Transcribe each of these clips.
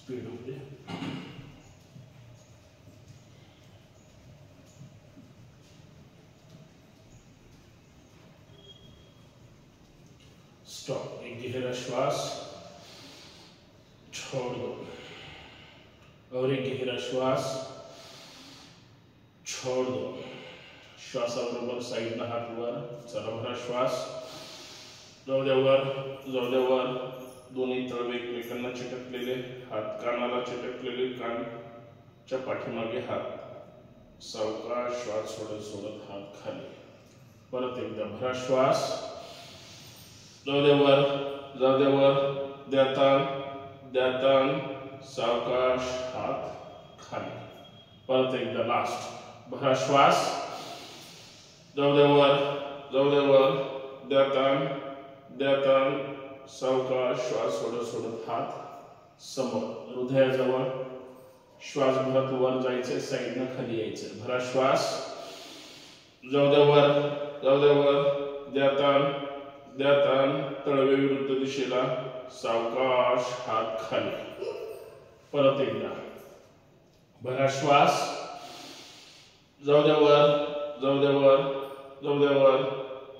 Speed होते. Stop. एक गहरा श्वास, छोड़ दो. और एक गहरा श्वास, छोड़ दो. श्वासाबरोबर साईडला हात वर. चला भरा श्वास. जाऊ द्या वर, जाऊ द्या वर. दोन्ही तळवे एकमेकांना चिटकलेले, हात कानाला चिटकलेले, कानच्या पाठीमागे हात. सावकाश श्वास सोडत सोडत हात खाली. परत एकदा भरा श्वास. जाऊ द्या वर, जाऊ द्या वर. द्या ताण, द्या ताण. सावकाश हात खाली. परत एकदा लास्ट. भरा श्वास. जाऊ द्या वर, जाऊ द्या वर. द्या ताण, द्या ताण. सावकाश श्वास सोडत सोडत हात समोर हृदयाजवळ. श्वास भरत वर जायचे, साईडनं खाली यायचं. भरा श्वास. जाऊ द्या वर, जाऊ द्या वर. द्या ताण, द्या ताण. तळवे विरुद्ध दिशेला. सावकाश हात खाली. परत एकदा भरा श्वास. जाऊ द्या वर, जाऊ द्या वर, जाऊ द्या वर.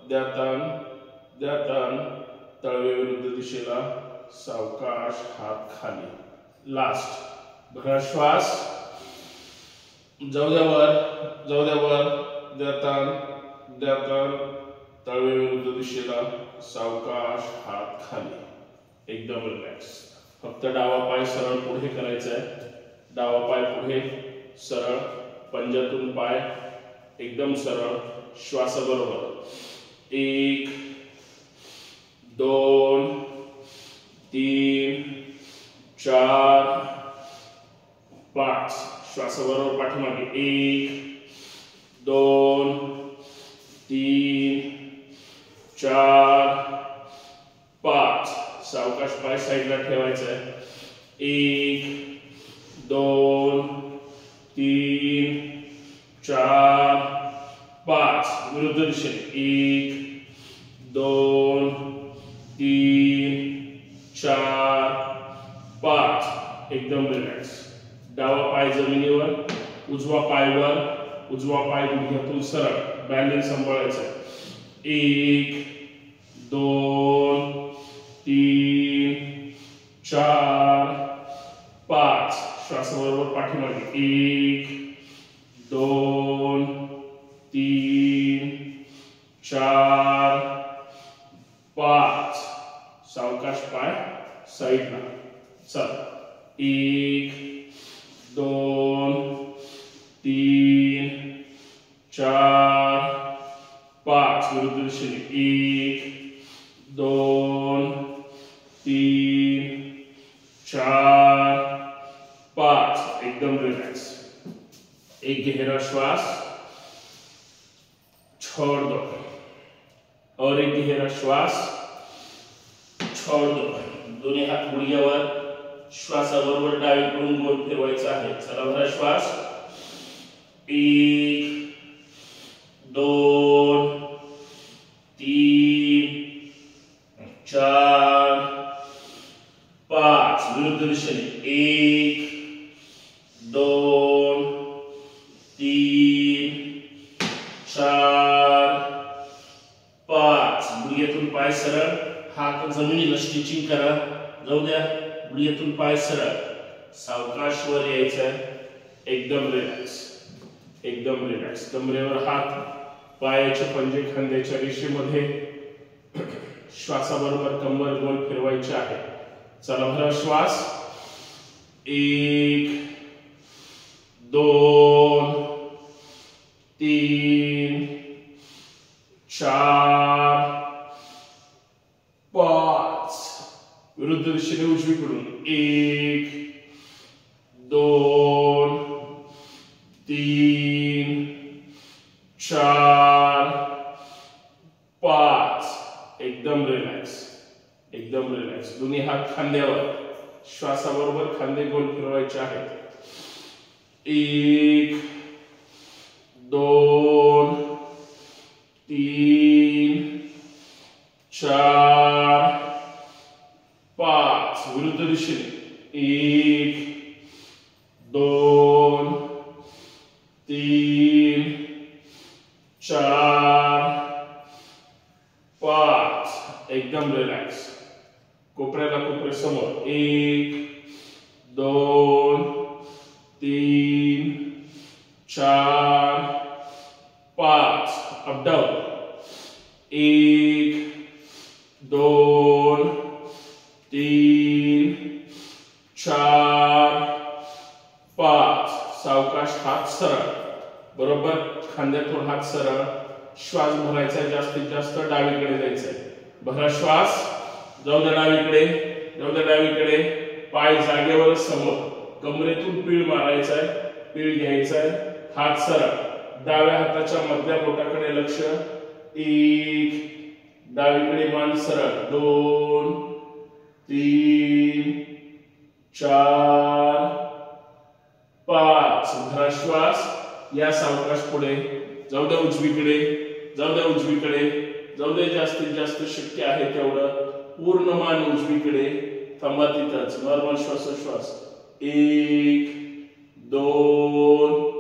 द्या ताण, द्या ताण. तळवे विरुद्ध दिशेला. सावकाश हात खाली. लास्ट. भरा श्वास. जाऊ द्या वर, जाऊ द्या वर. द्या ताण, द्या ताण. तळवे विरुद्ध दिशेला. सावकाश हात खाली. एकदम रिलॅक्स. फक्त डावा पाय सरळ पुढे करायचा आहे. डावा पाय पुढे सरळ. पंजातून पाय एकदम सरळ. श्वासाबरोबर 1 2 3 4 5. श्वासाबरोबर पाठीमागे 1 2 3 4 5. सावकाश पाय साईडला ठेवायचा आहे. 1 2 3 4 5. विरुद्ध दिशेने 1 2 3 4 5. एकदम रिलॅक्स. डावा पाय जमिनीवर, उजवा पाय वर. उजवा पाय गुडघ्यातून सरळ. बॅलन्स सांभाळायचा आहे. 1 2 3 4 5. श्वासाबरोबर पाठीमागे 1 2 3 4 5. सावकाश पाय साईडला. चल. 1 2 3 4 5. विरुद्ध दिशेने 1 2 3 4 5. एकदम रिलॅक्स. एक गहरा श्वास, छोड़ दो. और एक गहरा श्वास, छोड़ दो. दोन्ही हात गुडघ्यावर. श्वासाबरोबर डावीकडून गोल फिरवायचा आहे. चला भरा श्वास. 1 2 3 4 5. विरुद्ध दिशेने 1 2 3 4 5. गुडघ्यातून पाय सरळ. हात जमिनीला स्टिचिंग करा. जाऊ द्या. गुडघ्यातून पाय सरळ. सावकाश वर यायचं. एकदम रिलॅक्स. एकदम रिलॅक्स. कमरेवर हात. पायाचे पंजे खांद्याच्या रेषेमध्ये. श्वासाबरोबर कंबर गोल फिरवायची आहे. चला भरा श्वास. 1 2 3 4 5. विरुद्ध दिशेने उजवीकडून 1 2 3 4 5. एकदम रिलॅक्स. एकदम रिलॅक्स. दोन्ही हात खांद्यावर. श्वासाबरोबर खांदे गोल फिरवायचे आहेत. 1 2 3 4 5. विरुद्ध दिशेने 1 एकदम रिलॅक्स. कोपऱ्याला कोपरे समोर. 1 2 3 4 5. Up down. 1 2 3 4 5. सावकाश हात सरळ. बरोबर खांद्यातून हात सरळ. श्वास भरायचा जास्तीत जास्त. डावीकडे जायचंय. भरा श्वास. जाऊ द्या डावीकडे. जाऊ द्या डावीकडे. पाय जागेवर समोर. कमरेतून पीळ मारायचाय. पीळ घ्यायचाय. हात सरळ. डाव्या हाताच्या मधल्या बोटाकडे लक्ष. 1 डावीकडे मान सरळ. 2 3 4 5. भरा श्वास. या सावकाश पुढे. जाऊ द्या उजवीकडे. जाऊ द्या उजवीकडे. जाऊ द्या जास्तीत जास्त शक्य आहे तेवढं. पूर्ण मान उजवीकडे. थांबा तिथंच. नॉर्मल श्वासोश्वास. 1 2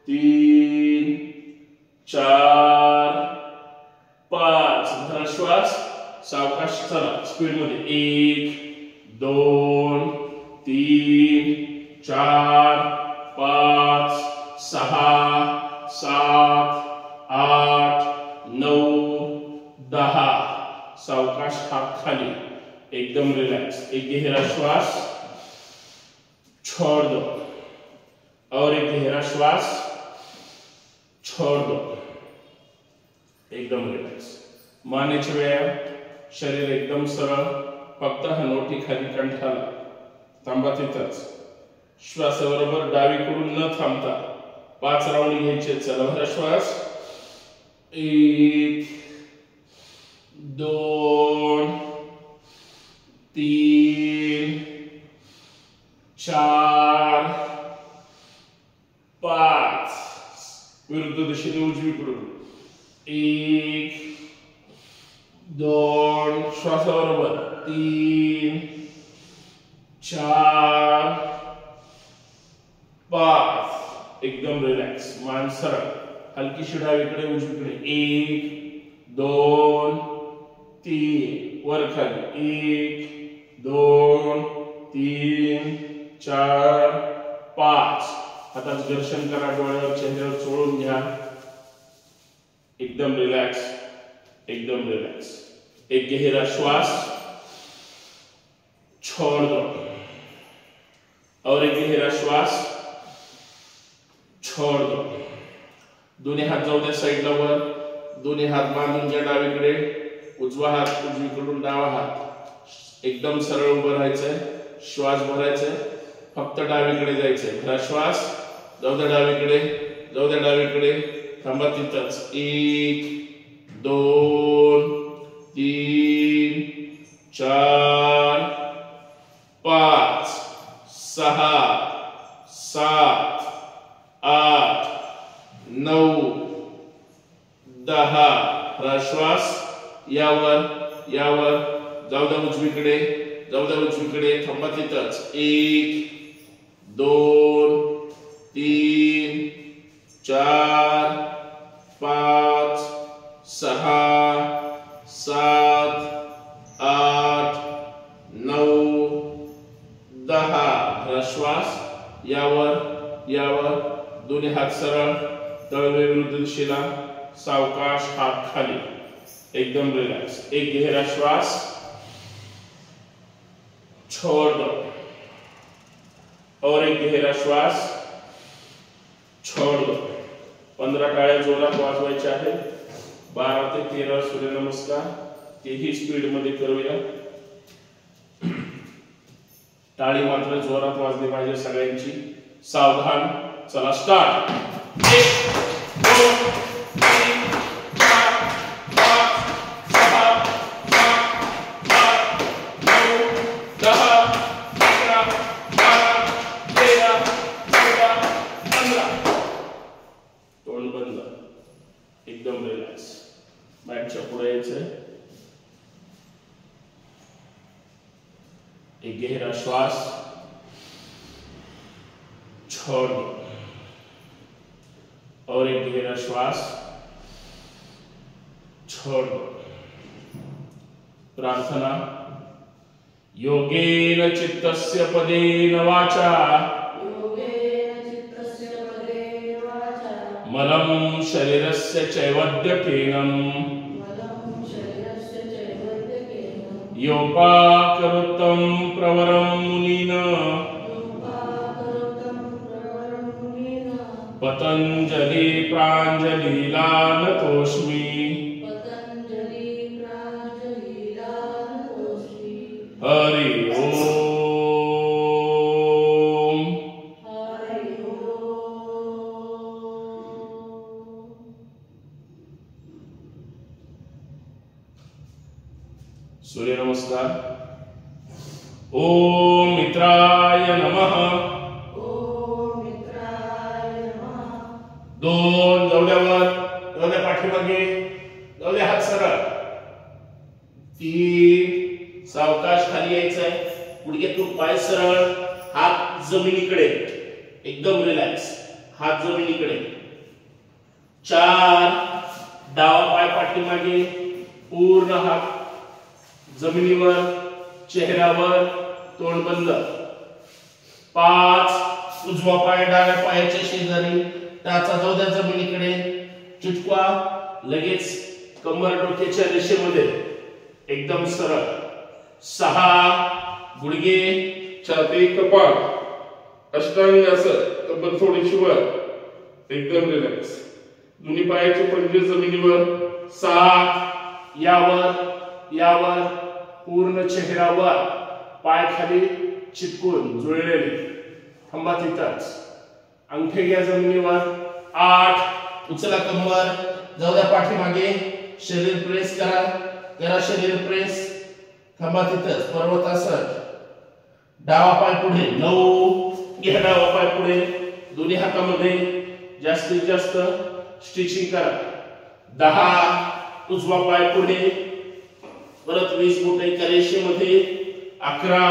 3 4 5. भरा श्वास. सावकाश चला स्पीड मध्ये. 1 2 3 4 5 6 7 8 9 10. सावकाश हाथ खाली. एकदम रिलैक्स. एक गहरा श्वास. छोड़ दो. और एक गहरा श्वास. छोड़ दो. एकदम रिलैक्स. मानेचे व्यायाम. शरीर एकदम सरळ. फक्त हनवटी खाली कंठाला. थांबा तिथंच. श्वासाबरोबर डावीकडून न थांबता 5 राऊंड घ्यायचे. चला भरा श्वास. 1 2 3 4 5. विरुद्ध दिशेने उजवीकडून. 1 2. श्वासाबरोबर. 3 4 5. एकदम रिलॅक्स. मान सरळ. हलकीशी डावीकडे उजवीकडे. 1 2 3. वर खाली. 1 2 3 4 5. हातात घर्षण करा. डोळ्यावर चेहऱ्यावर चोळून घ्या. एकदम रिलॅक्स. एकदम रिलॅक्स. एक गहरा श्वास. छोड़ दो. और एक गहरा श्वास. छोड़ दो. दोन्ही हात जाऊ द्या साईडला वर. दोन्ही हात बांधून घ्या डावीकडे. उजवा हात उजवीकडून डावा हात. एकदम सरळ उभं राहायचंय. श्वास भरायचाय. फक्त डावीकडे जायचंय. भरा श्वास. जाऊ द्या डावीकडे. जाऊ द्या डावीकडे. थांबा तिथंच. 1 2 3 4 5 6 7 8 9 10. भरा श्वास. यावर यावर. जाऊ द्या उजवीकडे. जाऊ द्या उजवीकडे. थांबा तिथंच. 1 2 3 4 5 6 7 8 9 10. श्वास. यावर यावर. दोन्ही हात सरळ. तळवे विरुद्ध दिशेला. सावकाश हात खाली. एकदम रिलैक्स. एक गहरा श्वास. छोड़ दो. और एक गहरा श्वास. छोड़ दो. 15 टाळ्या जोरात वाजवायच्या आहेत. 12 ते 13 सूर्यनमस्कार. तेही स्पीड मध्ये करूया. टाळी मात्र जोरात वाजली पाहिजे सगळ्यांची. सावधान. चला स्टार्ट. 1 2 3 4 5 6 7 8 9 10 11 12 13 14 15. तोंड बंद. एकदम रिलॅक्स. मॅटच्या पुढे यायचंय. एक गहरा श्वास. छोड़ दो. और एक गहरा श्वास. छोड़ दो. प्रार्थना। योगेन चित्तस्य पदेन वाचा मलं शरीरस्य चैवद्यकेनं योपाकरोत्तं प्रवरं मुनिना पतंजलि प्रांजलिला नतोस्मि। हरि ओम। सूर्य नमस्कार। ओम मित्राय नमः। दोन जाऊद्यावर, जाऊद्या पाठीमागे, जाऊद्या हात सरळ। तीन सावकाश खाली यायचंय, गुडघ्यातून पाय सरळ, हात जमिनीकडे, एकदम रिलॅक्स, हात जमिनीकडे। चार डावा पाय पाठीमागे, पूर्ण हात जमिनीवर, चेहऱ्यावर, तोंड बंद। पाच उजवा पाय डाव्या पायाच्या शेजारी, टाचा जाऊद्या जमिनीकडे, चिटकवा लगेच कंबर डोक्याच्या रेषेमध्ये, एकदम सरळ। सहा गुडघे, छाती, कपाळ, अष्टांग असं, कंबर थोडीशी वर, एकदम रिलॅक्स। दोन्ही पायाचे पंजे जमिनीवर। सात यावर पूर्ण चेहऱ्यावर, पाय खाली चिटकून जुळलेले, थांबा तिथंच। अंगठे घ्या जमिनीवर। आठ उचला कंबर, जाऊ द्या पाठीमागे, शरीर प्रेस करा, करा शरीर प्रेस, थांबा तिथंच, पर्वतासन। डावा पाय पुढे। नऊ घ्या डावा पाय पुढे, दोन्ही हातामध्ये जास्तीत जास्त स्टिचिंग करा। दहा उजवा पाय पुढे, परत 20 बोट एका रेषेमध्ये। 11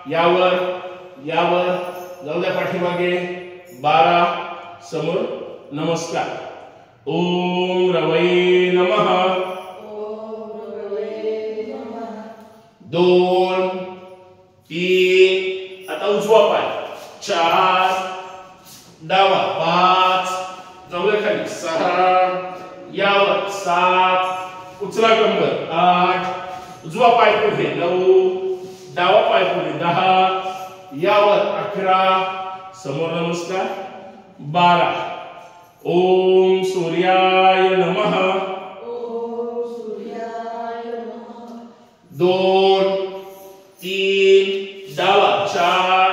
यावर जाऊ द्या पाठीमागे। 12 समोर नमस्कार। ओम रवै नमः। दोन तीन, आता उजवा पाय। 4 डावा, 5 जाऊ द्या खाली। 6 यावर। 7 उचला कंबर। 8 उजवा पाय पुढे। 9 डावा पाय पुढे। 10 यावर। 11 समोर नमस्कार। 12 ओम सूर्याय नमः। दोन तीन डावा। 4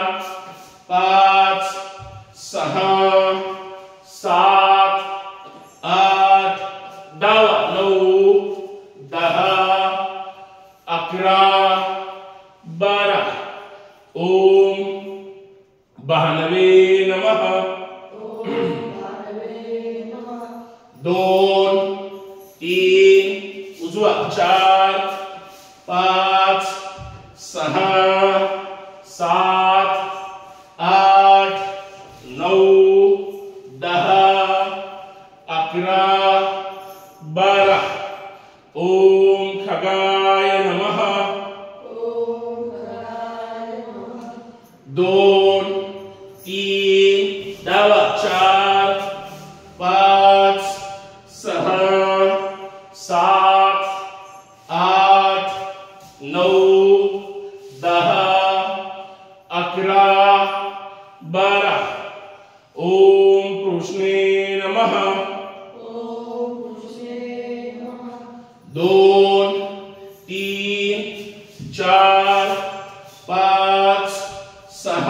5 6 7 8 डावा। 9 10 11 12 ओम भानवे नमः। दोन तीन उजवा। 4 5 6 7 8 9 10 11 12 ओम खगाय नमः। दोन तीन डावा। 4 5 6 7 8 9 10 11 12 ओम कृष्णे नमः। दोन तीन 4 5 6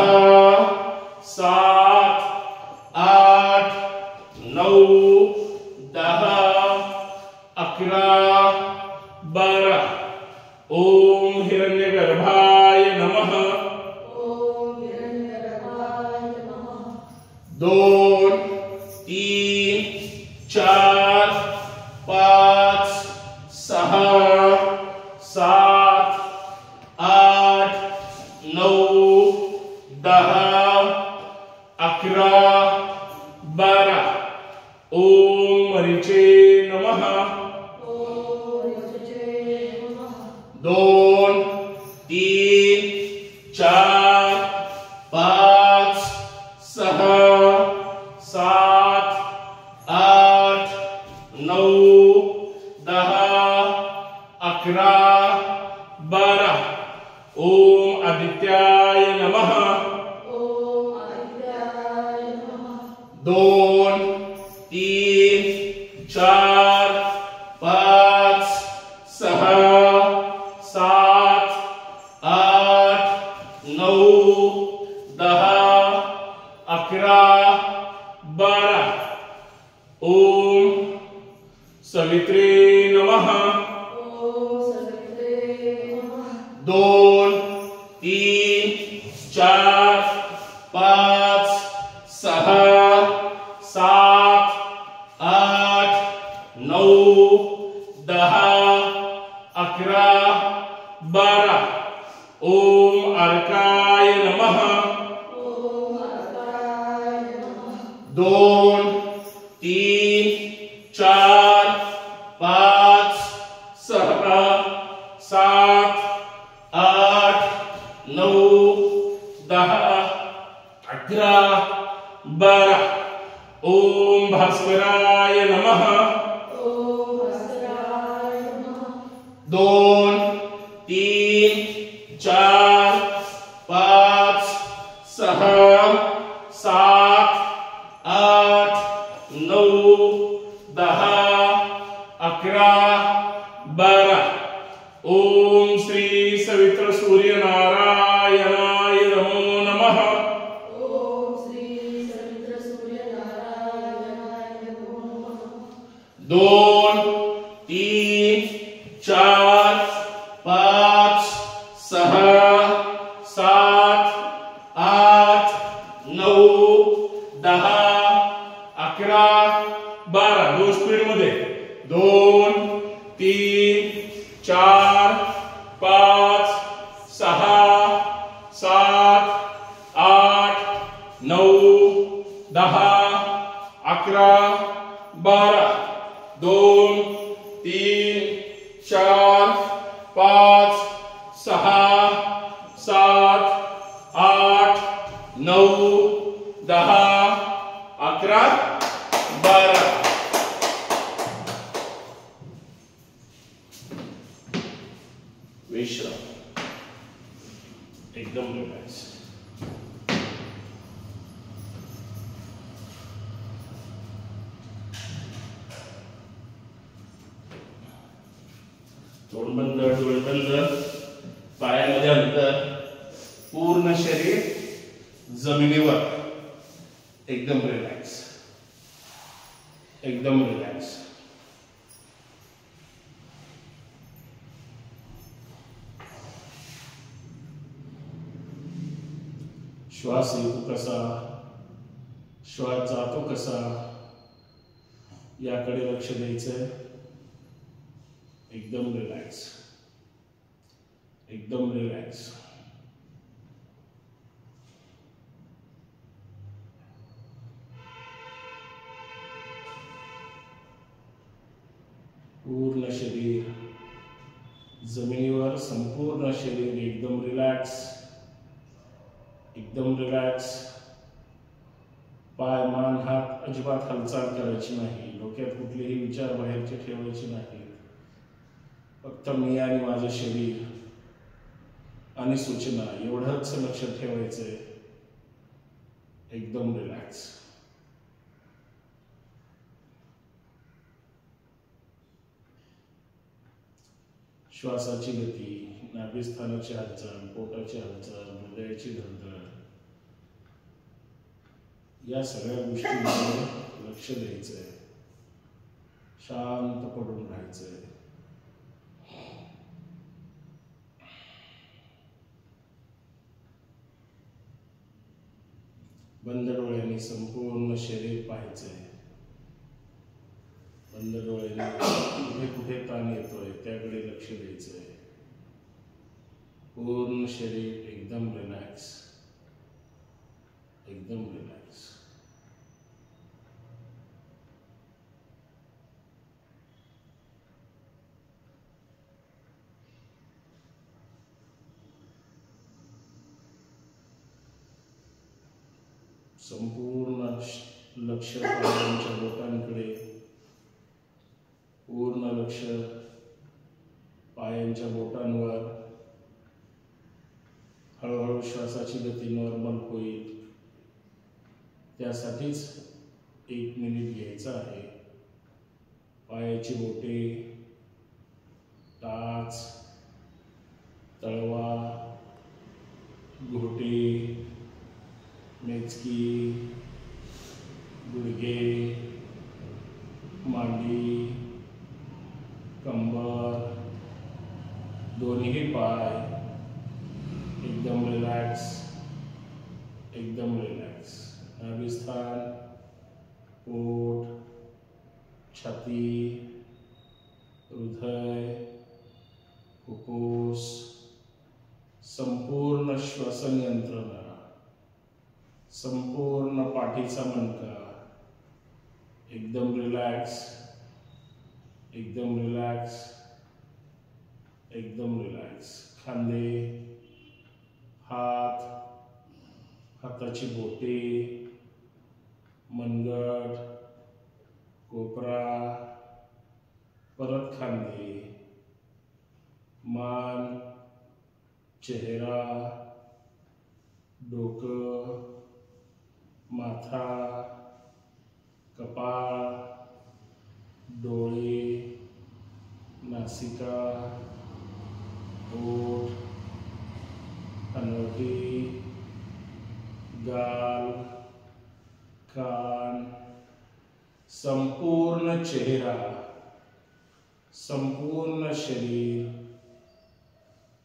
7 8 9 10 11 12 ओम हिरण्यगर्भाय नमः। दोन तीन 4 5 6 7 8 9 10 11 12 ओम मरीचे नमः। 2 3 4 5 6 7 8 9 10 11 12 ओम आदित्याय नमः 2 3 4 5 6 7 8 9 10 11 12 ओम सवित्रे नमः 2 3 4 5 6 7 8 9 10 11 12 ओम अर्काय नमः 2 3 4 5 6 7 8 9 10 11 12 ओम भास्कराय नमः 2 3 4 5 6 7 8 9 10 11 12 ओम श्री सवित्र सूर्य नारायणाय नमो नमः 2 3 4 5 6 7 8 9 10 11 12 दोन स्पीड मध्ये 2 3 4 5 6 7 8 9 10 11 12 2 3 4 5 6 7 8 9 10 11 12 विश्राम एकदम रिलॅक्स तोंड बंद डोळे बंद पायामध्ये अंतर पूर्ण शरीर जमिनीवर एकदम रिलॅक्स एकदम रिलॅक्स श्वास येतो कसा श्वास जातो कसा याकडे लक्ष द्यायचंय एकदम रिलॅक्स एकदम रिलॅक्स पूर्ण शरीर जमिनीवर संपूर्ण शरीर एकदम रिलॅक्स एकदम रिलॅक्स पाय मान हात अजिबात हालचाल करायची नाही डोक्यात कुठलेही विचार बाहेरचे ठेवायचे नाही फक्त मी आणि माझे शरीर आणि सूचना एवढंच लक्षात ठेवायचंय एकदम रिलॅक्स श्वासाची गती नाभिस्थानाची हालचाल पोटाची हालचाल हृदयाची धडधड या सगळ्या गोष्टींकडे लक्ष द्यायचंय शांत पडून राहायचंय बंद डोळ्यांनी संपूर्ण शरीर पाहायचंय बंद डोळ्यांनी कुठे कुठे ताण येतोय त्याकडे लक्ष द्यायचंय पूर्ण शरीर एकदम रिलॅक्स एकदम रिलॅक्स संपूर्ण लक्ष पायांच्या बोटांकडे, पूर्ण लक्ष पायांच्या बोटांवर. हळूहळू श्वासाची गती नॉर्मल होईल, त्यासाठीच 1 मिनिट घ्यायचा आहे. पायाची बोटे, टाच, तळवा, घोटे, मेचकी, गुडघे, मांडी, कंबर, दोन्ही पाय एकदम रिलॅक्स, एकदम रिलॅक्स. नाभिस्थान, पोट, छाती, हृदय, फुफ्फुस, संपूर्ण श्वसन यंत्रणा, संपूर्ण पाठीचा मणका एकदम रिलॅक्स, एकदम रिलॅक्स, एकदम रिलॅक्स. खांदे, हात, हाताची बोटे, मनगट, कोपरा, परत खांदे, मान, चेहरा, डोकं, माथा, कपाळ, डोळे, नासिका, ओठ, हनुवटी, गाल, कान, संपूर्ण चेहरा, संपूर्ण शरीर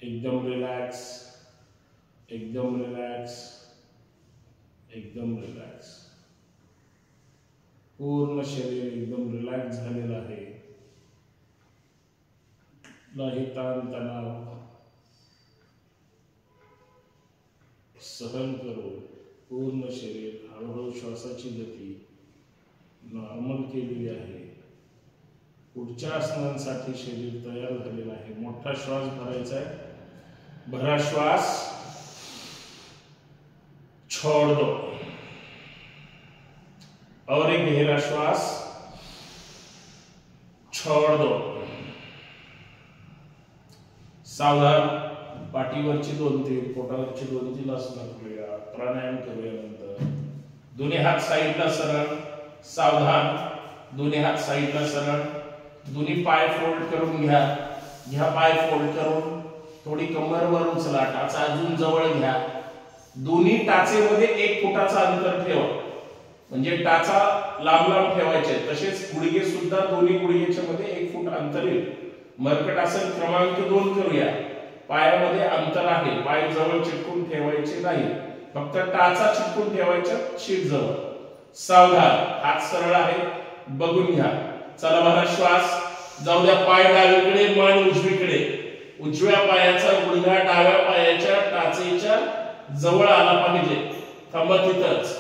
एकदम रिलॅक्स, एकदम रिलॅक्स, एकदम रिलॅक्स. पूर्ण शरीर एकदम रिलॅक्स झालेलं आहे. नाही ताण तणाव सहन करून पूर्ण शरीर हळूहळू श्वासाची गती नॉर्मल केलेली आहे. पुढच्या आसनांसाठी शरीर तयार झालेलं आहे. मोठा श्वास भरायचा आहे. भरा श्वास, छोड़ दो. और एक गहरा श्वास, छोड़ दो. सावधान. पाठीवरची 2-3, पोटावरची 2-3 आसनं करूया. प्राणायाम करूया. नंतर दोन्ही हात साईडला सरळ. सावधान. दोन्ही हात साईडला सरळ. दोन्ही पाय फोल्ड करून घ्या. घ्या पाय फोल्ड करून थोडी कंबर वर उचला. टाचा अजून जवळ घ्या. दोन्ही टाचेमध्ये 1 फुटाचा अंतर ठेवा. म्हणजे टाचा लांब लांब ठेवायचे. तसेच गुडघे सुद्धा दोन्ही गुडघ्याच्या मध्ये 1 फूट अंतर येईल. मर्कटासन क्रमांक 2 करूया. पायामध्ये अंतर आहे. पाय जवळ चिटकून ठेवायचे नाही. फक्त टाचा चिटकून ठेवायचा शीट जवळ. सावधान. हात सरळ आहे. बघून घ्या. चला भरा श्वास. जाऊ द्या. पाय डावीकडे, मान उजवीकडे. उजव्या पायाचा गुडघा डाव्या पायाच्या टाचेच्या जवळ आला पाहिजे. थांबा तिथंच.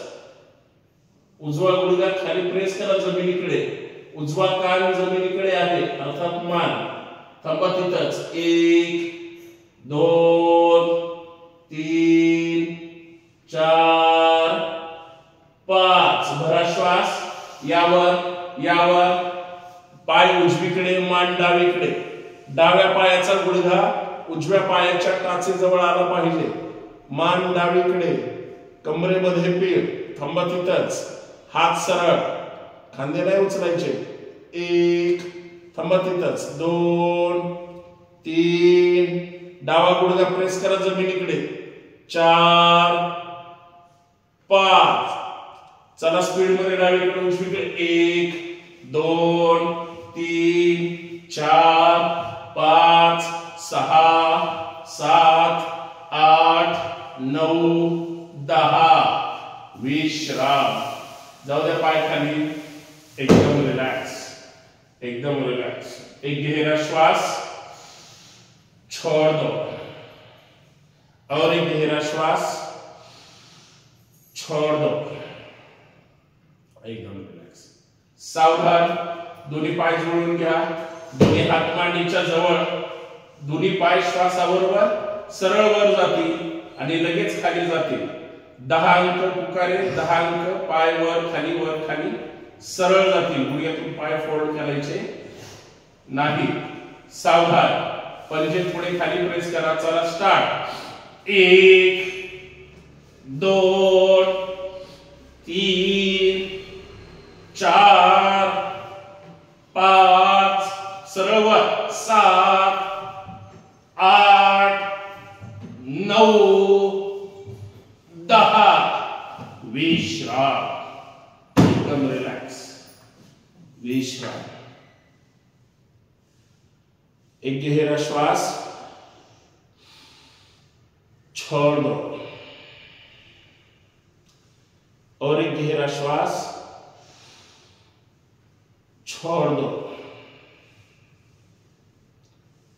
उजवा गुडघा खाली प्रेस करा जमिनीकडे. उजवा कान जमिनीकडे आहे, अर्थात मान. थांबा तिथंच. 1 2 3 4 5. भरा श्वास. यावर पाय उजवीकडे, मान डावीकडे. डाव्या पायाचा गुडघा उजव्या पायाच्या टाचेजवळ आला पाहिजे. मान डावीकडे, कमरेमध्ये पीठ. थांबा तिथंच. हात सरळ. खांदे नाही उचलायचे. 1. थांबा तिथंच. 2 3. डावा गुडघा प्रेस करा जमिनीकडे. 4 5. चला स्पीड मध्ये डावीकडे उजवीकडे. 1 2 3 4 5 6 7 8 9 10. विश्राम. जाऊ द्या पाय खाली. एकदम रिलॅक्स, एकदम रिलॅक्स. एक गहरा श्वास. छोड़ दो. और एक गहरा श्वास. छोड़ दो. एकदम रिलॅक्स. सावधान. दोन्ही पाय जोडून घ्या. दोन्ही हात मांडीच्या जवळ. दोन्ही पाय श्वासाबरोबर सरळ वर जातील आणि लगेच खाली जातील. 10 अंक पुकारे, 10 अंक पाय वर खाली सरळ जातील, गुडघ्यातून पाय फोल्ड करायचे नाही। सावधान, पंजे पुढे खाली प्रेस करा। चला स्टार्ट। 1 2 3 4 5 सरळ वर 7 8 9 10 विश्राम, एकदम रिलॅक्स, विश्राम। एक गहरा श्वास, छोड़ दो और एक गहरा श्वास, छोड़ दो,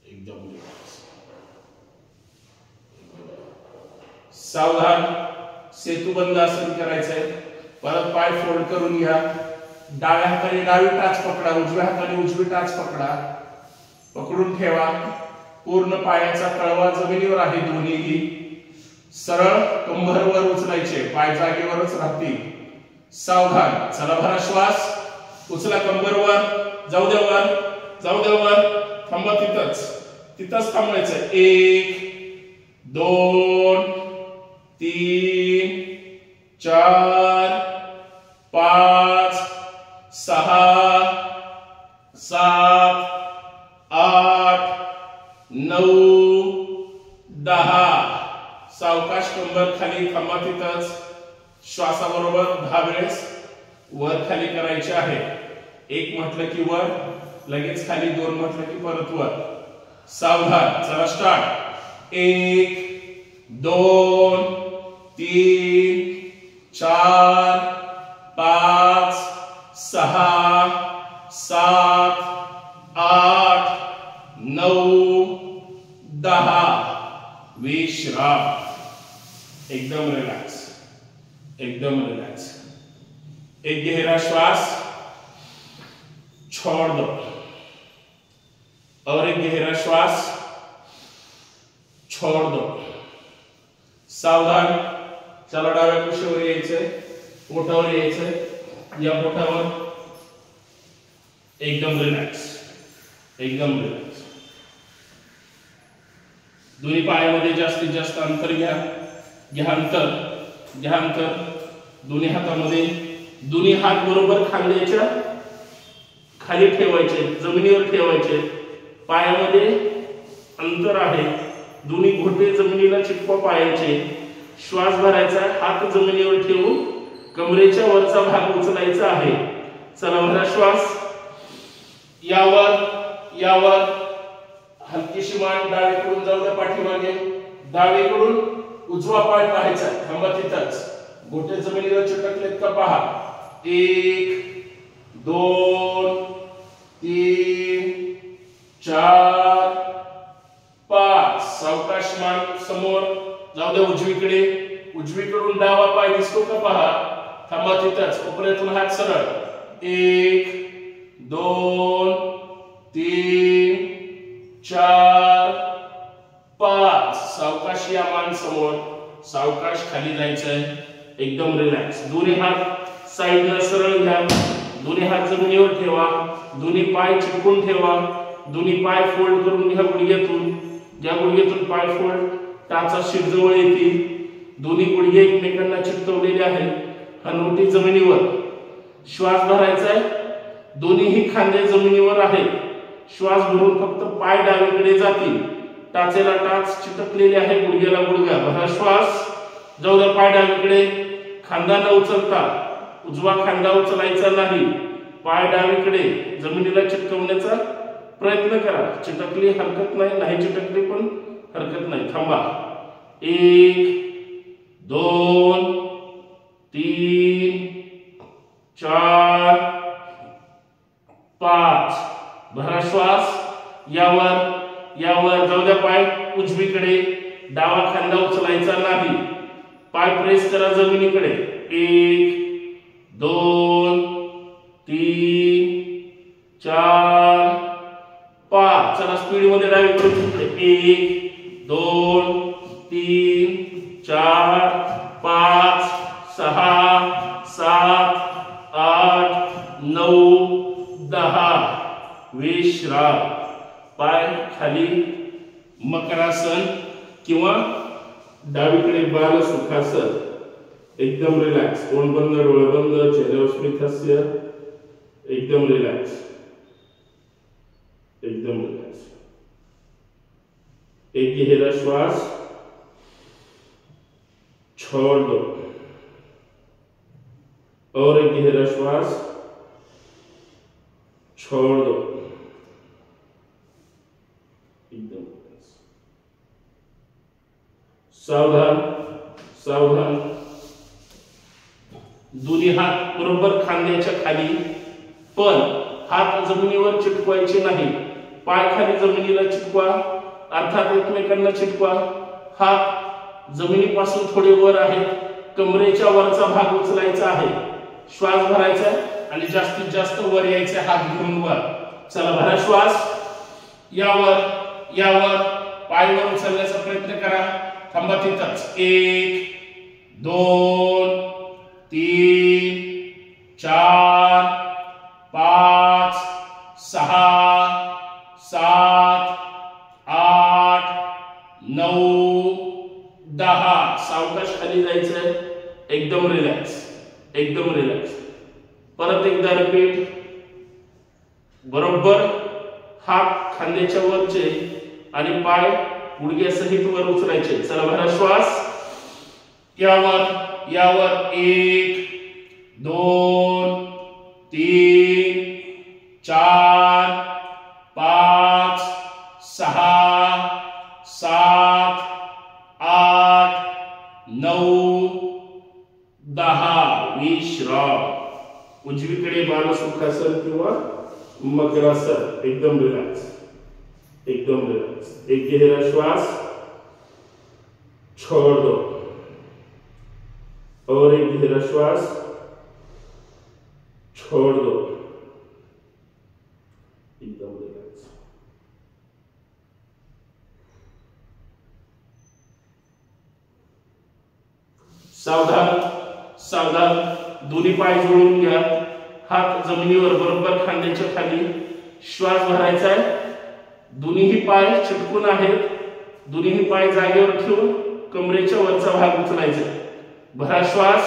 एकदम रिलैक्स। सावधान, सेतुबंद आसन करायचंय। परत पाय फोल्ड करून घ्या। डाव्या हाताने डावी टाच पकडा, उजव्या हाताने उजवी टाच पकडा, पकडून ठेवा। पूर्ण पायाचा तळवा जमिनीवर आहे, दोन्हीही सरळ कंबरवर उचलायचे, पाय जागेवरच राहतील। सावधान, चला भरा श्वास, उचला कंबरवर, जाऊ द्या वर, जाऊ द्या वर, थांबा तिथंच थांबायचं। 1 2 3 4 5 6 7 8 9 10 सावकाश कंबर खाली, थांबा तिथंच। श्वासाबरोबर 10 वेळेस वर खाली करायचे आहे। 1 म्हटलं की वर, लगेच खाली, 2 म्हटलं की परत वर। सावधान, चला स्टार्ट। 1 2 3 4 5 6 7 8 9 10 विश्राम, एकदम रिलैक्स, एकदम रिलैक्स। एक गहरा श्वास, छोड़ दो और एक गहरा श्वास, छोड़ दो। सावधान, चला डाव्या कुशीवर यायचंय, पोटावर यायचंय। या पोटावर एकदम रिलैक्स, एकदम रिलैक्स। दोन्ही पायामध्ये जास्तीत जास्त अंतर घ्या, घ्या अंतर। दोन्ही हातामध्ये, दोन्ही हात बरोबर खांद्याच्या खाली ठेवायचे, जमिनीवर ठेवायचे। पायामध्ये अंतर आहे, दोन्ही घोटे जमिनीला चिटकवा पायाचे। श्वास भरायचा, हात जमिनीवर ठेवून कमरेच्या वरचा भाग उचलायचा आहे। चला भरा श्वास, यावर हलकीशी मान डावीकडून जाऊ द्या पाठीमागे, डावीकडून उजवा पाय पाहायचा, थांबा तिथंच। घोटे जमिनीवर चिटकलेत का पहा। 1 2 3 4 5 सावकाश मान समोर जाऊ द्या उजवीकडे, उजवीकडून डावा पाय दिसतो का पहा, थांबा तिथंच। कोपऱ्यातून हात सरळ। 1 2 3 4 5 सावकाश या मान समोर, सावकाश खाली जायचंय, एकदम रिलॅक्स। दोन्ही हात साइडला सरळ घ्या, दोन्ही हात जमिनीवर ठेवा, दोन्ही पाय चिटकून ठेवा, दोन्ही पाय फोल्ड करून घ्या गुडघ्यातून। ज्या गुडघ्यातून पाय फोल्ड टाचा शिरजवळ येतील, दोन्ही गुडघे एकमेकांना चिकटवलेले आहेत, हनुवटी जमिनीवर। श्वास भरायचा आहे, दोन्हीही खांदे जमिनीवर आहेत। श्वास भरून फक्त पाय डावीकडे जातील, टाचेला टाच चिटकलेले आहे, गुडघ्याला गुडघा। भरा श्वास, जाऊ द्या पाय डावीकडे, खांदा न उचलता, उजवा खांदा उचलायचा नाही, पाय डावीकडे जमिनीला चिटकवण्याचा प्रयत्न करा। चिटकली हरकत नाही, नाही चिटकली पण हरकत नाही, थांबा। 1 2 3 4 5 भरा श्वास, यावर जाऊ द्या पाय उजवीकडे, डावा खांदा उचलायचा नाही, पाय प्रेस करा जमिनीकडे। 1 2 3 4 5 चला स्पीड मध्ये डावीकडे। 1 2 3 4 5 विश्राम. पाय खाली मकरासन किंवा डावीकडे बाल सुखासन. एकदम रिलॅक्स. तोंड बंद, डोळे बंद, चेहऱ्यावर स्मित हास्य. एकदम रिलॅक्स, एकदम रिलॅक्स. एक गहरा श्वास, छोड़ दो. और एक गहरा श्वास, छोड़ दो. एकदम सावधान, सावधान. दोन्ही हात बरोबर खांद्याच्या खाली, पण हात जमिनीवर चिटकवायचे नाही. पाय खाली जमिनीला चिटकवा, अर्थात एकमेकांना चिटकवा. हात जमिनीपासून थोडे वर आहेत. कमरेच्या वरचा भाग उचलायचा आहे. श्वास भरायचा आणि जास्तीत जास्त वर यायचे, हात घेऊन वर. चला, भरा श्वास. यावर यावर पायवर उचलण्याचा प्रयत्न करा. थांबा तिथंच. 1 2 3 4 5 6 7 8 9 10. सावकाश खाली जायचंय. एकदम रिलॅक्स, एकदम रिलॅक्स. परत एकदा रिपीट. बरोबर हात खांद्याच्या वरचे आणि पाय गुडघ्यासहित वर उचलायचे. चला, भरा श्वास. यावर यावर 1 2 3 4 5 6 7 8 9 10. विश्राम. उजवीकडे बालसुखासन किंवा मकरासन. एकदम रिलॅक्स, एकदम रिलॅक्स. एक गहरा श्वास, छोड़ दो. और एक गहरा श्वास, छोड़ दो. एकदम रिलॅक्स. सावधान, सावधान. दोन्ही पाय जोडून घ्या. हात जमिनीवर बरोबर खांद्याच्या खाली. श्वास भरायचा आहे. दोन्ही पाय चिटकून आहेत. दोन्ही पाय जागेवर ठेवून कमरेच्या वरचा भाग उचलायचा. भरा श्वास.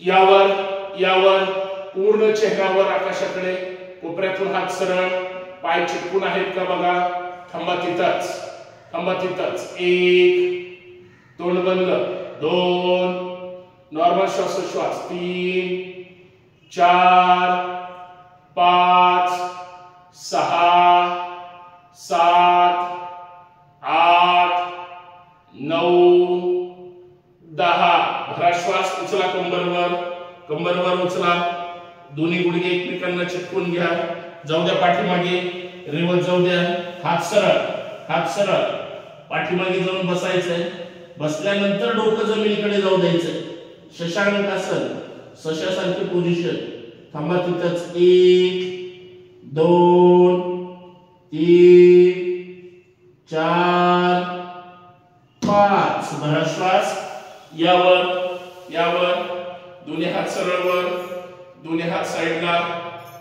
यावर यावर पूर्ण चेहऱ्यावर आकाशाकडे. कोपऱ्यातून हात सरळ. पाय चिटकून आहेत का बघा. थांबा तिथंच, थांबा तिथंच. 1 तोंड बंद. 2 नॉर्मल श्वासोच्छ्वास. 3 4 5 6 7 8 9 10. भरा श्वास. उचला कंबरवर, कंबरवर उचला. दोन्ही गुडघे एकमेकांना चिटकून घ्या. जाऊ द्या पाठीमागे. रिवर्स जाऊ द्या. हात सरळ, हात सरळ. पाठीमागे जाऊन बसायचंय. बसल्यानंतर डोकं जमिनीकडे जाऊ द्यायचंय. शशांकासन, सशासारखी पोझिशन. थांबा तिथंच. 1 2 3 4 5. भरा श्वास. यावर यावर दोन्ही हात सरळ वर, दोन्ही हात साईडला.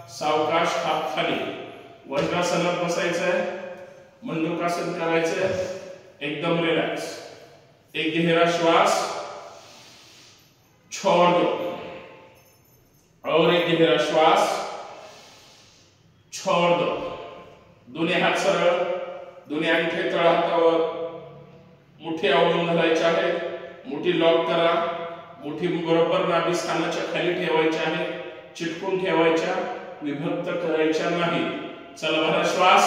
सावकाश हात खाली. वज्रासनात बसायचंय. मंडूकासन करायचंय. एकदम रिलॅक्स. एक गहरा श्वास, छोड़ दो. और एक गहरा श्वास, छोड़ दो. दोन्ही हात सरळ. दोन्ही अंगठे तळहातावर. मुठी आवळून घालायची आहे. मुठी लॉक करा. मुठी बरोबर नाभिस्थानाच्या खाली ठेवायची आहे. चिटकून ठेवायच्या, विभक्त करायच्या नाही. चला, भरा श्वास.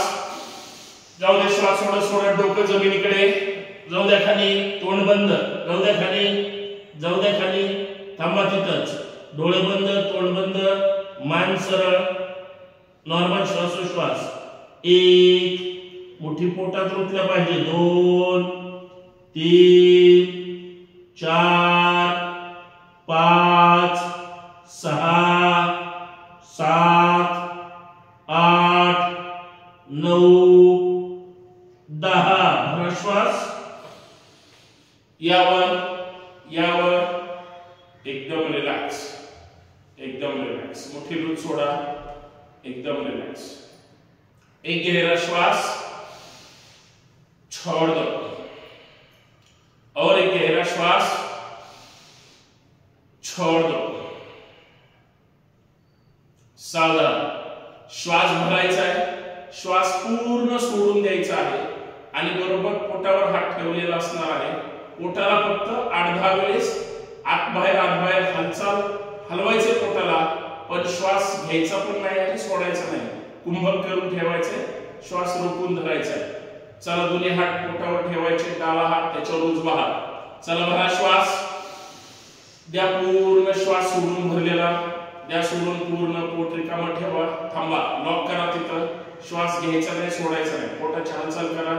जाऊ दे श्वास सोडत सोडत. डोकं जमिनीकडे. जाऊ द्या खाली. तोंड बंद. जाऊ द्या खाली, जाऊ द्या खाली. थांबा तिथंच. डोळे बंद, तोंड बंद, मान सरळ. नॉर्मल श्वासोच्छ्वास. 1 मुठी पोटात रुतल्या पाहिजे. 2 3 4 5 6 7 8 9 10. भरा श्वास. यावर यावर एकदम रिलॅक्स, एकदम रिलॅक्स. मुठी लूज सोडा. एकदम रिलॅक्स. एक गहरा श्वास, छोड़ दो, और एक गहरा श्वास, छोड़ दो। सावधान, श्वास भरायचा आहे, श्वास पूर्ण सोडून द्यायचा आहे आणि बरोबर पोटावर हात ठेवलेला असणार आहे। पोटाला फक्त 8-10 वेळेस आत बाहेर हालचाल हलवायचे पोटाला, पण श्वास घ्यायचा पण नाही आणि सोडायचा नाही, कुंभक करून ठेवायचे, श्वास रोखून धरायचा आहे। चला दोन्ही हात पोटावर ठेवायचे, डावा हात त्याच्यावर उजवा हात। चला भरा श्वास, द्या पूर्ण श्वास सोडून भरलेला, द्या सोडून पूर्ण, पोट रिकामं ठेवा, थांबा, लॉक करा तिथं, श्वास घ्यायचा नाही सोडायचा नाही, पोटाची हालचाल करा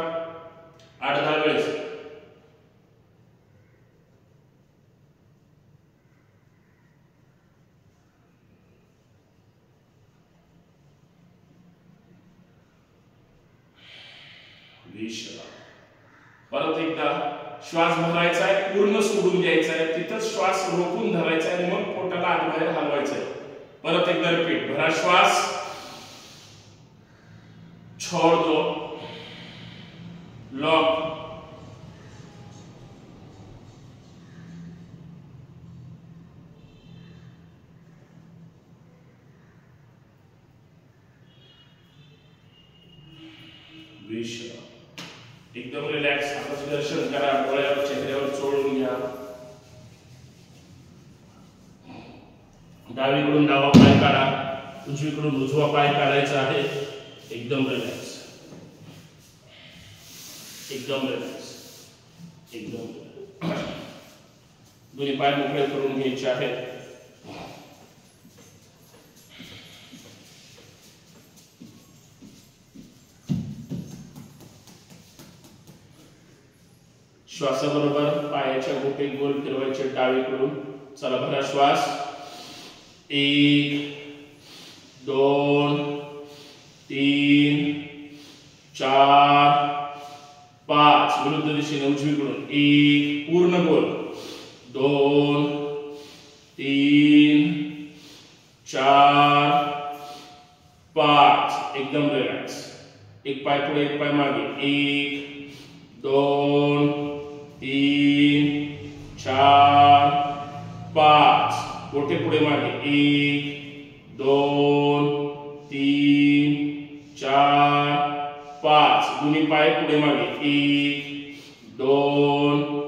8-10 वेळेस। विश्राम। परत एकदा श्वास भरायचा आहे, पूर्ण सोडून द्यायचा आहे, तिथंच श्वास रोखून धरायचा आहे, मग पोटाला आत बाहेर हलवायचं आहे। परत एकदा रिपीट, भरा श्वास, छोड़ दो, लॉक, विश्राम। एकदम रिलॅक्स, हाताचं दर्शन करा, डोळ्यावर चेहऱ्यावर चोळून घ्या। डावीकडून डावा पाय काढा, उजवीकडून उजवा पाय काढायचा आहे। एकदम रिलॅक्स, एकदम रिलॅक्स, एकदम दोन्ही पाय मोकळे करून घ्यायचे आहेत। श्वासाबरोबर पायाच्या गोटे गोल फिरवायचे डावीकडून। चला भरा श्वास, 1 2 3 4 5, विरुद्ध दिशेने उजवीकडून 1 पूर्ण गोल, 2 3 4 5, एकदम रिलॅक्स, एक पाय पुढे एक पाय मागे, 1 2 3 4 5, गोटे पुढे मागे, 1 2 3 4 5, दोन्ही पाय पुढे मागे, 1 2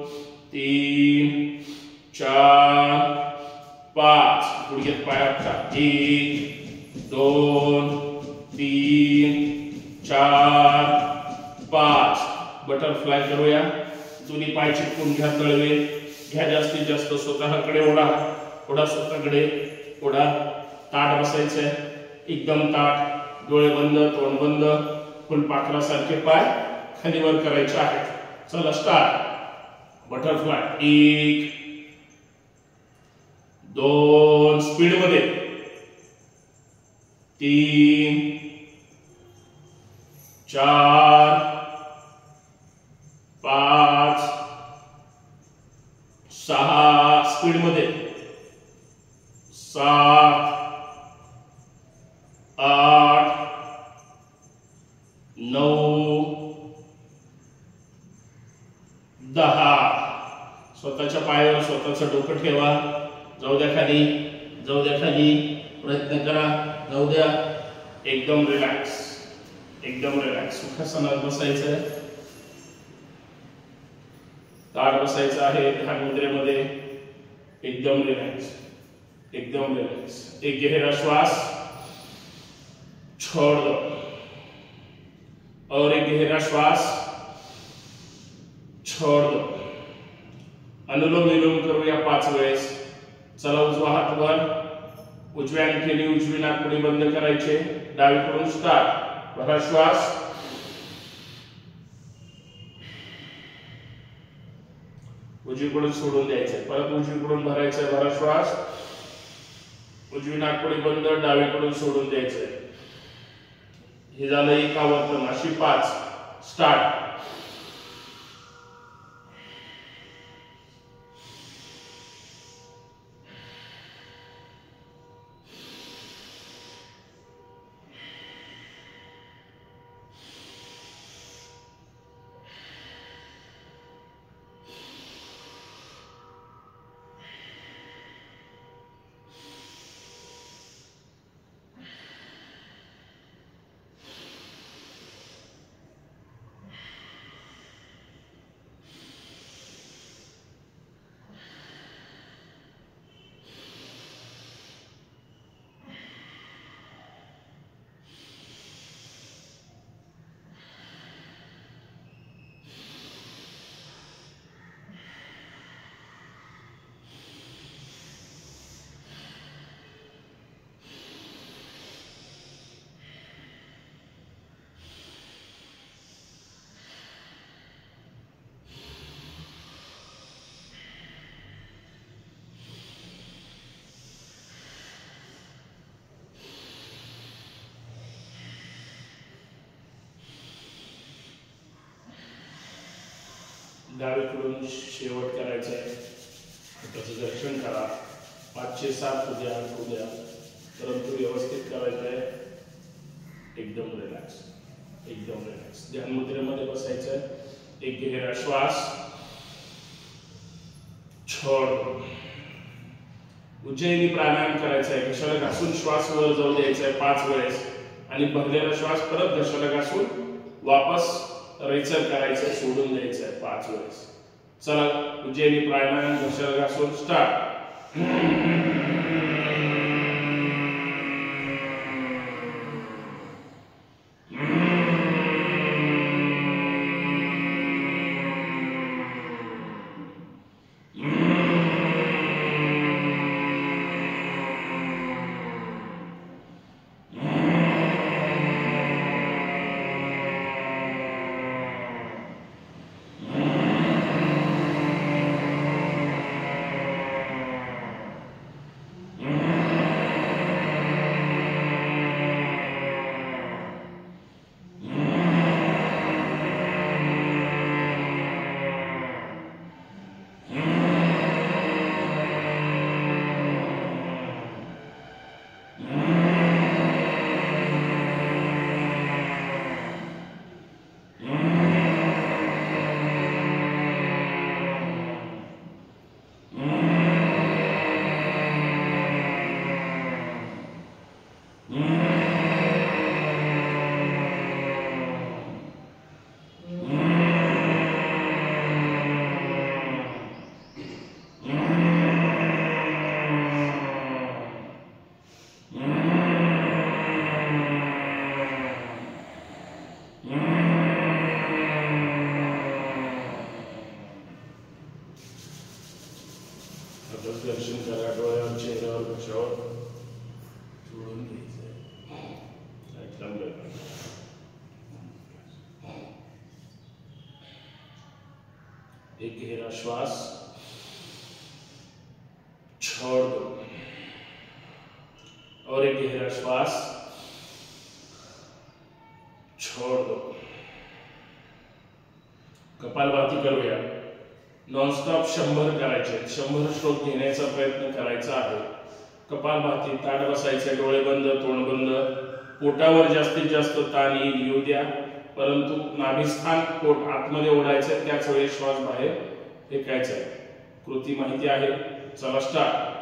3 4 5, गुडघ्यात पाय आपटा, 1 2 3 4 5, बटरफ्लाय करूया। दोन्ही पाय चिटकून घ्या, तळवे घ्या, जास्तीत जास्त स्वतःकडे ओढा, ओढा स्वतःकडे ओढा, ताट बसायचंय, एकदम ताट, डोळे बंद, तोंड बंद, फुलपाखरासारखे पाय खाली वर करायचे आहेत। चला स्टार्ट, बटरफ्लाय, 1 2, स्पीड मध्ये, 3 4 5 6, स्पीड मध्ये, 7 8 9 10, स्वतःच्या पायावर स्वतःचं डोकं ठेवा, जाऊ द्या खाली, जाऊ द्या खाली, प्रयत्न करा, जाऊ द्या, एकदम रिलॅक्स, एकदम रिलॅक्स। सुखासनात बसायचं आहे, ताट बसायचं आहे ध्यान मुद्रेमध्ये, एकदम रिलॅक्स, एकदम रिलॅक्स। एक गहरा श्वास, छोड़ दो, और एक गहरा श्वास, छोड़ दो। अनुलोम विलोम करूया 5 वेळेस। चला उजवा हात वर, उजव्या अंगठ्याने उजवी नाकपुडी बंद करायचे, डावीकडून स्टार्ट, भरा श्वास, उजवीकडून सोडून द्यायचंय, परत उजवीकडून भरायचंय, भरा श्वास, उजवी नाकपुडी बंद, डावीकडून सोडून द्यायचंय। हे झालं एक आवर्तन, अशी 5, स्टार्ट। डावीकडून शेवट करायचा आहे. त्याचं दर्शन करा. 5 7 उद्या 8 उद्या, परंतु व्यवस्थित करायचं आहे. एकदम रिलॅक्स, एकदम रिलॅक्स. ध्यान मुद्रेमध्ये बसायचं आहे. एक गहरा श्वास, छोड. उज्जैनी प्राणायाम करायचा आहे. घशाला घासून श्वास वर जाऊ द्यायचा आहे 5 वेळेस आणि भरलेला श्वास परत घशाला घासून वापस रेचर करायचं, सोडून द्यायचं आहे 5 वेळेस. चला, उज्जैनी प्राणायाम घशाला घासून स्टार्ट. दर्शन करा. डोळ्यावर, चेहऱ्यावर, घशावर चोळून घ्यायचंय. एक गहरा श्वास, छोड़ दो और एक गहरा श्वास, छोड़ दो. कपालभाती करूया. नॉनस्टॉप 100 करायचे. 100 श्लोक घेण्याचा प्रयत्न करायचा आहे. कपालभाती, ताठ बसायचे, डोळे बंद, तोंड बंद. पोटावर जास्तीत जास्त ताण येईल येऊ द्या, परंतु नाभिस्थान पोट आतमध्ये ओढायचं, त्याच वेळी श्वास बाहेर फेकायचा आहे. कृती माहिती आहे. चला स्टार्ट.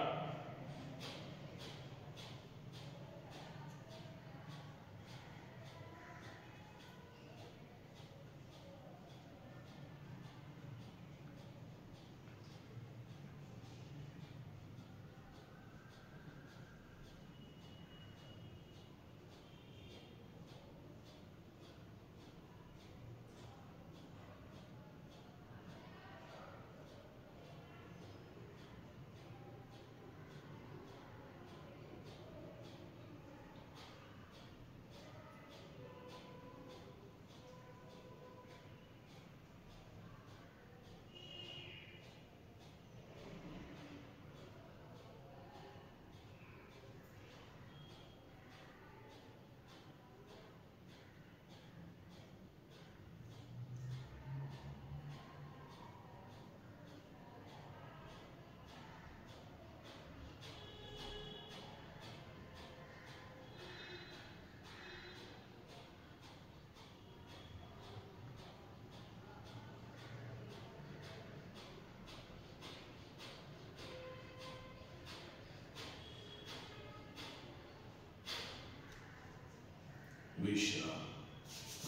विश्राम.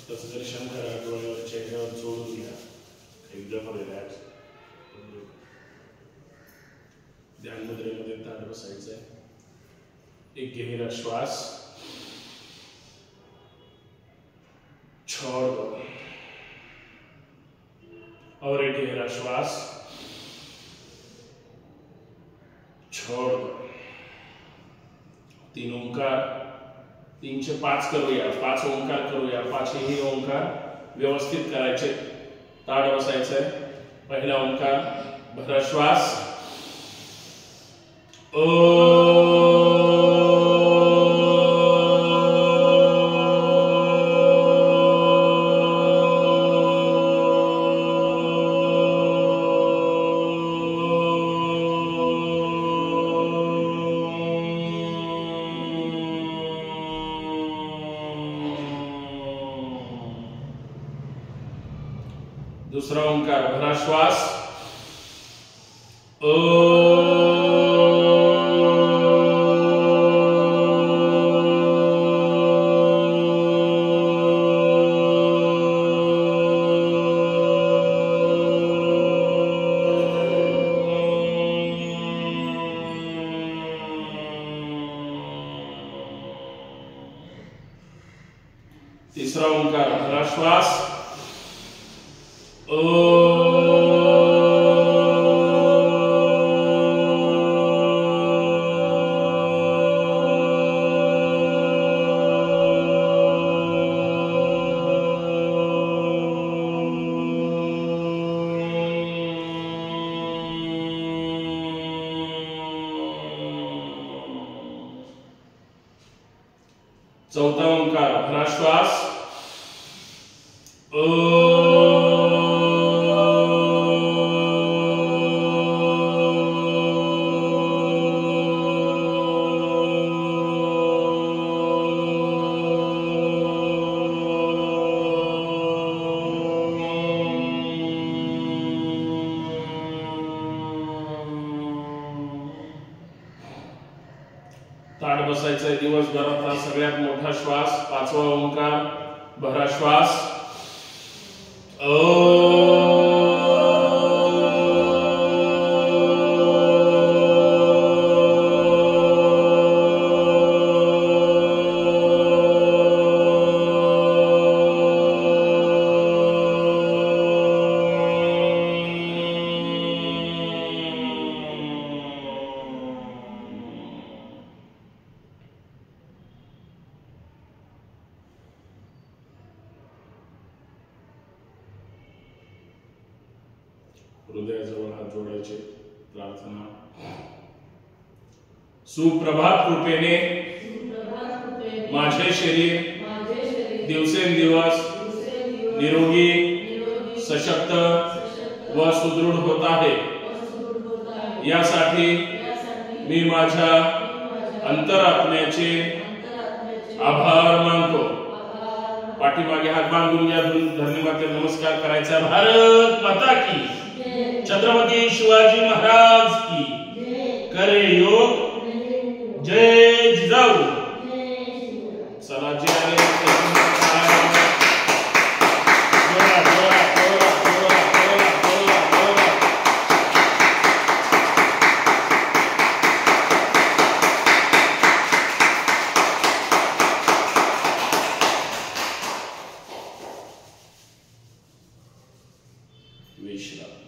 त्याचं दर्शन करा. डोळ्यावर, चेहऱ्यावर चोळून घ्या. एकदम रिलॅक्स. ध्यान मुद्रेमध्ये ताठ बसायचं आहे. एक गहरा श्वास, छोड़ दो और एक गहरा श्वास, छोड़ दो. 3 ओंकार, 3 से 5 करूया. 5 ओंकार करूया. 5ही ओंकार व्यवस्थित करायचे. ताठ बसायचंय. पहिला ओंकार, भरा श्वास, दुसरा ओंकार भरा श्वास तीसरा ओंकार भरा श्वास चौथा ओंकार भरा श्वास ताट बसायचंय दिवसभरातला सगळ्यात मोठा श्वास पाचवा ओंकार भरा श्वास हृदयाजवळ हात जोडायचे प्रार्थना सुप्रभात कृपेने माझे शरीर दिवसेंदिवस निरोगी सशक्त व सुदृढ होत आहे यासाठी मी माझ्या अंतरात्म्याचे आभार मानतो पाठीमागे हात बांधून घ्या धन्यवाद नमस्कार करायचा भारत माता की छत्रपती शिवाजी महाराज की करे योग जय जिजाऊ चला जय विश्राम